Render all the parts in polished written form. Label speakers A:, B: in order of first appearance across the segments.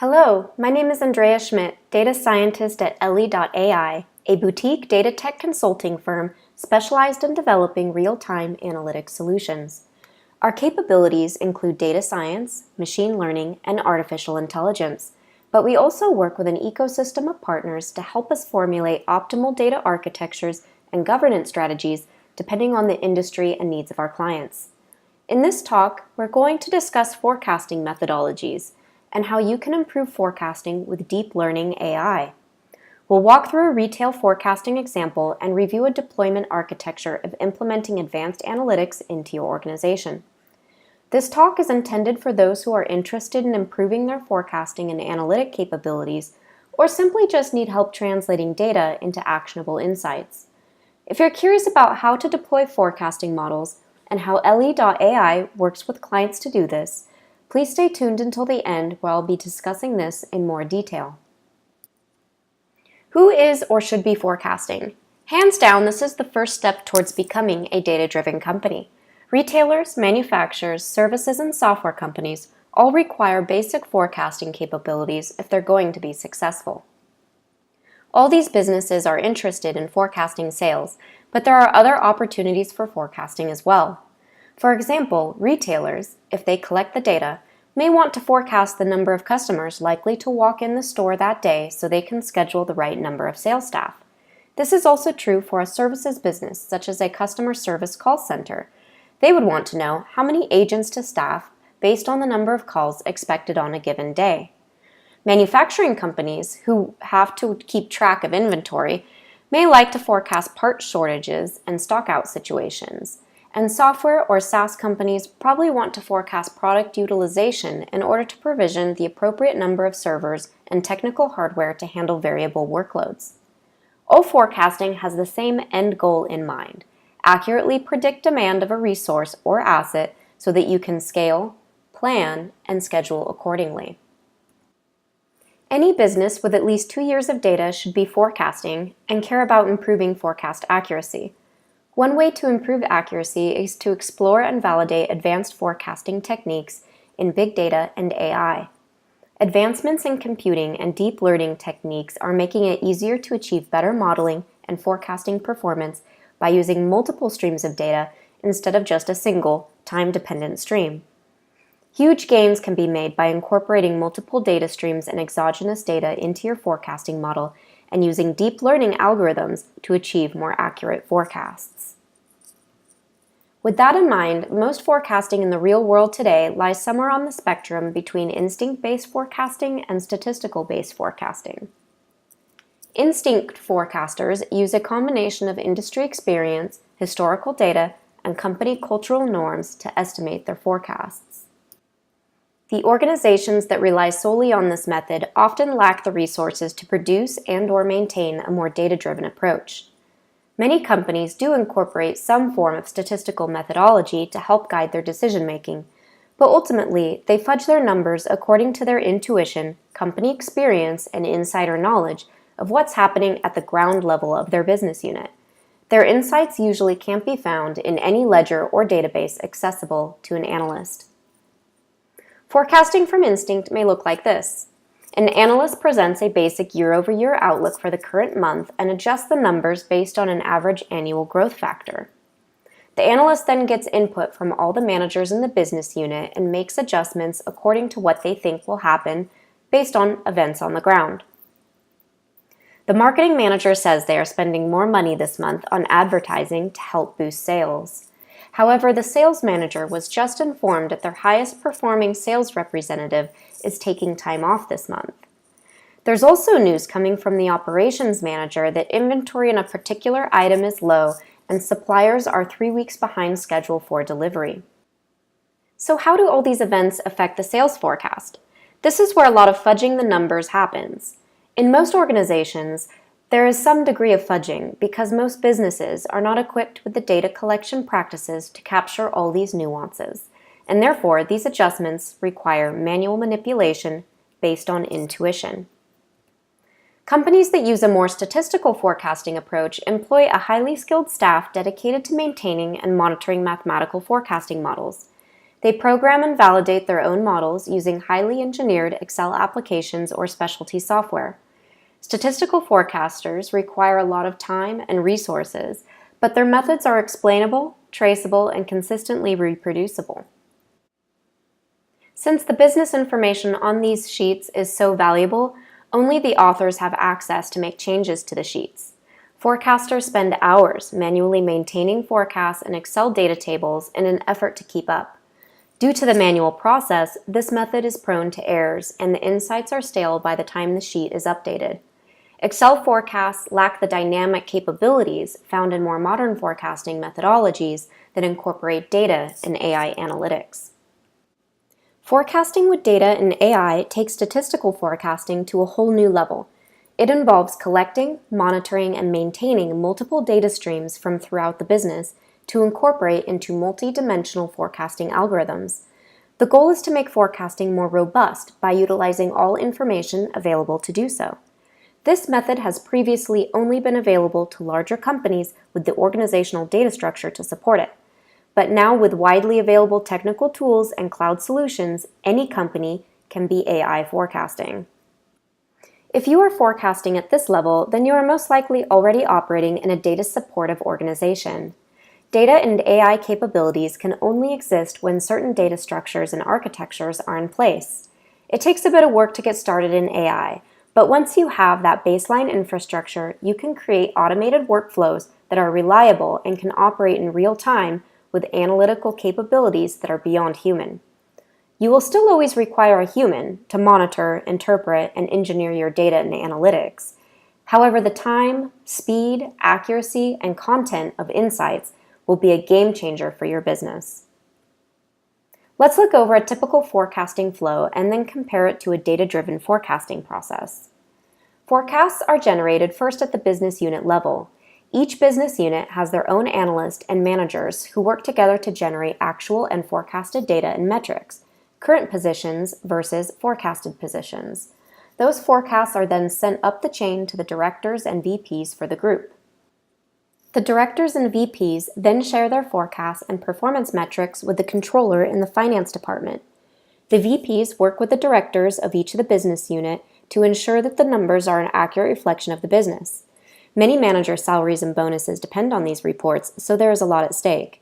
A: Hello, my name is Andrea Schmidt, data scientist at ELE.ai, a boutique data tech consulting firm specialized in developing real-time analytics solutions. Our capabilities include data science, machine learning, and artificial intelligence, but we also work with an ecosystem of partners to help us formulate optimal data architectures and governance strategies depending on the industry and needs of our clients. In this talk, we're going to discuss forecasting methodologies and how you can improve forecasting with deep learning AI. We'll walk through a retail forecasting example and review a deployment architecture of implementing advanced analytics into your organization. This talk is intended for those who are interested in improving their forecasting and analytic capabilities, or simply just need help translating data into actionable insights. If you're curious about how to deploy forecasting models and how ELE.ai works with clients to do this, please stay tuned until the end where I'll be discussing this in more detail. Who is or should be forecasting? Hands down, this is the first step towards becoming a data-driven company. Retailers, manufacturers, services, and software companies all require basic forecasting capabilities if they're going to be successful. All these businesses are interested in forecasting sales, but there are other opportunities for forecasting as well. For example, retailers, if they collect the data, may want to forecast the number of customers likely to walk in the store that day so they can schedule the right number of sales staff. This is also true for a services business, such as a customer service call center. They would want to know how many agents to staff based on the number of calls expected on a given day. Manufacturing companies, who have to keep track of inventory, may like to forecast part shortages and stockout situations. And software or SaaS companies probably want to forecast product utilization in order to provision the appropriate number of servers and technical hardware to handle variable workloads. All forecasting has the same end goal in mind: accurately predict demand of a resource or asset so that you can scale, plan, and schedule accordingly. Any business with at least 2 years of data should be forecasting and care about improving forecast accuracy. One way to improve accuracy is to explore and validate advanced forecasting techniques in big data and AI. Advancements in computing and deep learning techniques are making it easier to achieve better modeling and forecasting performance by using multiple streams of data instead of just a single, time-dependent stream. Huge gains can be made by incorporating multiple data streams and exogenous data into your forecasting model and using deep learning algorithms to achieve more accurate forecasts. With that in mind, most forecasting in the real world today lies somewhere on the spectrum between instinct-based forecasting and statistical-based forecasting. Instinct forecasters use a combination of industry experience, historical data, and company cultural norms to estimate their forecasts. The organizations that rely solely on this method often lack the resources to produce and/or maintain a more data-driven approach. Many companies do incorporate some form of statistical methodology to help guide their decision-making, but ultimately they fudge their numbers according to their intuition, company experience, and insider knowledge of what's happening at the ground level of their business unit. Their insights usually can't be found in any ledger or database accessible to an analyst. Forecasting from instinct may look like this. An analyst presents a basic year-over-year outlook for the current month and adjusts the numbers based on an average annual growth factor. The analyst then gets input from all the managers in the business unit and makes adjustments according to what they think will happen based on events on the ground. The marketing manager says they are spending more money this month on advertising to help boost sales. However, the sales manager was just informed that their highest performing sales representative is taking time off this month. There's also news coming from the operations manager that inventory in a particular item is low and suppliers are 3 weeks behind schedule for delivery. So how do all these events affect the sales forecast? This is where a lot of fudging the numbers happens. In most organizations, there is some degree of fudging because most businesses are not equipped with the data collection practices to capture all these nuances, and therefore these adjustments require manual manipulation based on intuition. Companies that use a more statistical forecasting approach employ a highly skilled staff dedicated to maintaining and monitoring mathematical forecasting models. They program and validate their own models using highly engineered Excel applications or specialty software. Statistical forecasters require a lot of time and resources, but their methods are explainable, traceable, and consistently reproducible. Since the business information on these sheets is so valuable, only the authors have access to make changes to the sheets. Forecasters spend hours manually maintaining forecasts and Excel data tables in an effort to keep up. Due to the manual process, this method is prone to errors, and the insights are stale by the time the sheet is updated. Excel forecasts lack the dynamic capabilities found in more modern forecasting methodologies that incorporate data and AI analytics. Forecasting with data and AI takes statistical forecasting to a whole new level. It involves collecting, monitoring, and maintaining multiple data streams from throughout the business to incorporate into multi-dimensional forecasting algorithms. The goal is to make forecasting more robust by utilizing all information available to do so. This method has previously only been available to larger companies with the organizational data structure to support it. But now with widely available technical tools and cloud solutions, any company can be AI forecasting. If you are forecasting at this level, then you are most likely already operating in a data-supportive organization. Data and AI capabilities can only exist when certain data structures and architectures are in place. It takes a bit of work to get started in AI, but once you have that baseline infrastructure, you can create automated workflows that are reliable and can operate in real time with analytical capabilities that are beyond human. You will still always require a human to monitor, interpret, and engineer your data and analytics. However, the time, speed, accuracy, and content of insights will be a game changer for your business. Let's look over a typical forecasting flow and then compare it to a data-driven forecasting process. Forecasts are generated first at the business unit level. Each business unit has their own analyst and managers who work together to generate actual and forecasted data and metrics, current positions versus forecasted positions. Those forecasts are then sent up the chain to the directors and VPs for the group. The directors and VPs then share their forecasts and performance metrics with the controller in the finance department. The VPs work with the directors of each of the business unit to ensure that the numbers are an accurate reflection of the business. Many manager salaries and bonuses depend on these reports, so there is a lot at stake.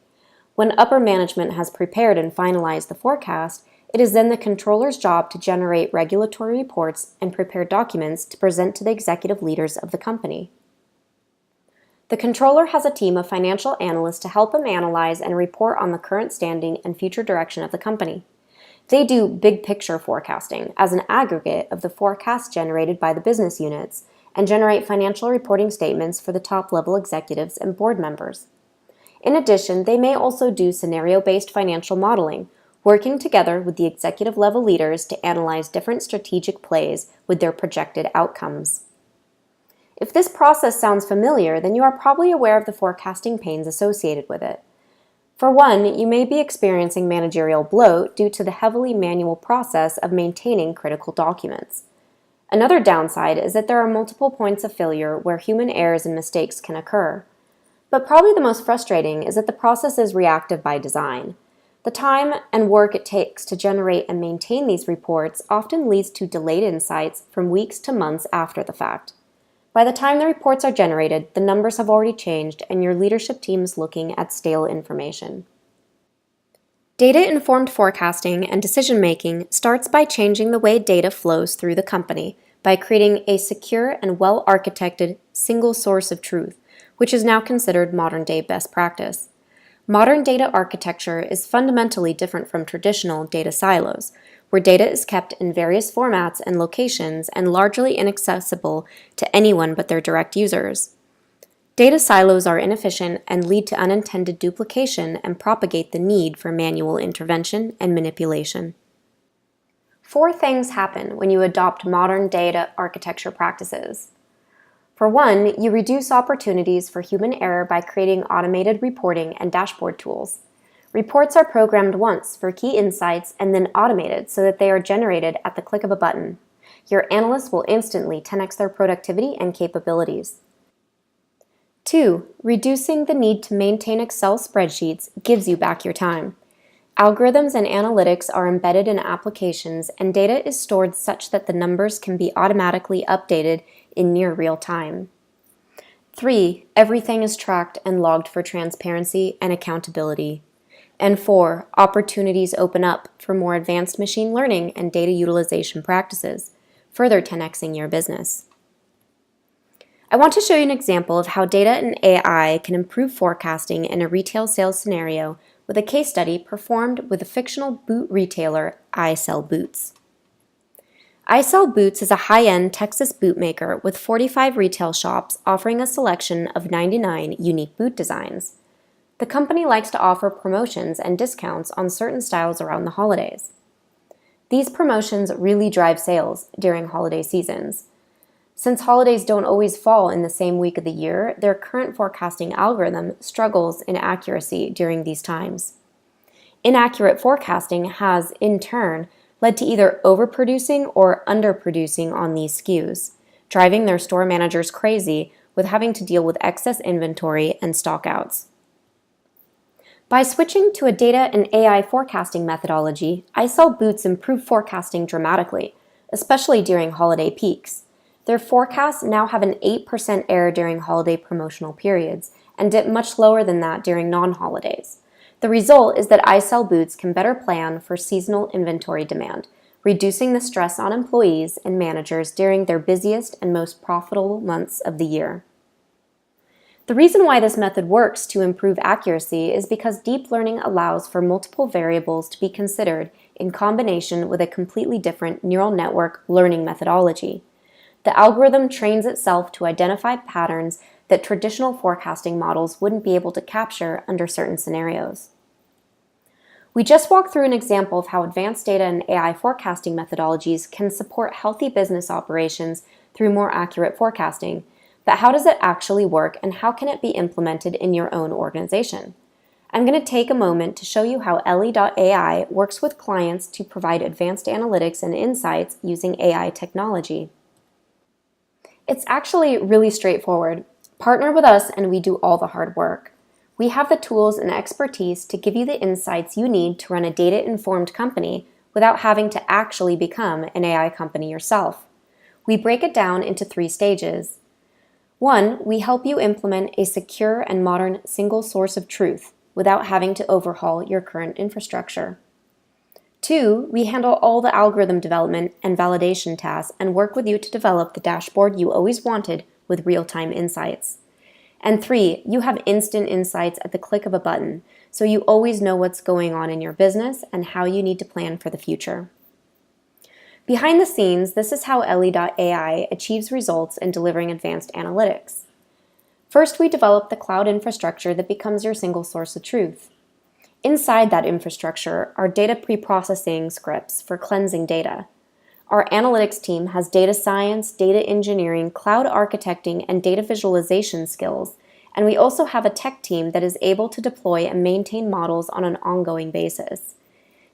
A: When upper management has prepared and finalized the forecast, it is then the controller's job to generate regulatory reports and prepare documents to present to the executive leaders of the company. The controller has a team of financial analysts to help him analyze and report on the current standing and future direction of the company. They do big picture forecasting as an aggregate of the forecasts generated by the business units and generate financial reporting statements for the top-level executives and board members. In addition, they may also do scenario-based financial modeling, working together with the executive-level leaders to analyze different strategic plays with their projected outcomes. If this process sounds familiar, then you are probably aware of the forecasting pains associated with it. For one, you may be experiencing managerial bloat due to the heavily manual process of maintaining critical documents. Another downside is that there are multiple points of failure where human errors and mistakes can occur. But probably the most frustrating is that the process is reactive by design. The time and work it takes to generate and maintain these reports often leads to delayed insights from weeks to months after the fact. By the time the reports are generated, the numbers have already changed and your leadership team is looking at stale information. Data-informed forecasting and decision-making starts by changing the way data flows through the company by creating a secure and well-architected single source of truth, which is now considered modern-day best practice. Modern data architecture is fundamentally different from traditional data silos, where data is kept in various formats and locations and largely inaccessible to anyone but their direct users. Data silos are inefficient and lead to unintended duplication and propagate the need for manual intervention and manipulation. 4 things happen when you adopt modern data architecture practices. For one, you reduce opportunities for human error by creating automated reporting and dashboard tools. Reports are programmed once for key insights and then automated so that they are generated at the click of a button. Your analysts will instantly 10x their productivity and capabilities. 2. Reducing the need to maintain Excel spreadsheets gives you back your time. Algorithms and analytics are embedded in applications, and data is stored such that the numbers can be automatically updated in near real time. 3. Everything is tracked and logged for transparency and accountability. And 4. Opportunities open up for more advanced machine learning and data utilization practices, further 10xing your business. I want to show you an example of how data and AI can improve forecasting in a retail sales scenario with a case study performed with the fictional boot retailer ELEai Boots. ELEai Boots is a high-end Texas boot maker with 45 retail shops offering a selection of 99 unique boot designs. The company likes to offer promotions and discounts on certain styles around the holidays. These promotions really drive sales during holiday seasons. Since holidays don't always fall in the same week of the year, their current forecasting algorithm struggles in accuracy during these times. Inaccurate forecasting has, in turn, led to either overproducing or underproducing on these SKUs, driving their store managers crazy with having to deal with excess inventory and stockouts. By switching to a data and AI forecasting methodology, ELEai Boots improve forecasting dramatically, especially during holiday peaks. Their forecasts now have an 8% error during holiday promotional periods and dip much lower than that during non-holidays. The result is that ELEai Boots can better plan for seasonal inventory demand, reducing the stress on employees and managers during their busiest and most profitable months of the year. The reason why this method works to improve accuracy is because deep learning allows for multiple variables to be considered in combination with a completely different neural network learning methodology. The algorithm trains itself to identify patterns that traditional forecasting models wouldn't be able to capture under certain scenarios. We just walked through an example of how advanced data and AI forecasting methodologies can support healthy business operations through more accurate forecasting. But how does it actually work, and how can it be implemented in your own organization? I'm going to take a moment to show you how ELE.ai works with clients to provide advanced analytics and insights using AI technology. It's actually really straightforward. Partner with us and we do all the hard work. We have the tools and expertise to give you the insights you need to run a data-informed company without having to actually become an AI company yourself. We break it down into 3 stages. 1, we help you implement a secure and modern single source of truth without having to overhaul your current infrastructure. 2, we handle all the algorithm development and validation tasks and work with you to develop the dashboard you always wanted with real-time insights. And 3, you have instant insights at the click of a button, so you always know what's going on in your business and how you need to plan for the future. Behind the scenes, this is how ELE.ai achieves results in delivering advanced analytics. First, we develop the cloud infrastructure that becomes your single source of truth. Inside that infrastructure are data pre-processing scripts for cleansing data. Our analytics team has data science, data engineering, cloud architecting, and data visualization skills, and we also have a tech team that is able to deploy and maintain models on an ongoing basis.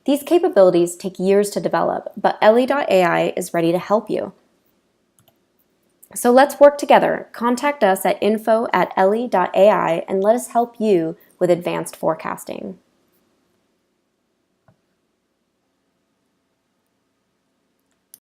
A: These capabilities take years to develop, but ELE.ai is ready to help you. So let's work together. Contact us at info@ele.ai and let us help you with advanced forecasting.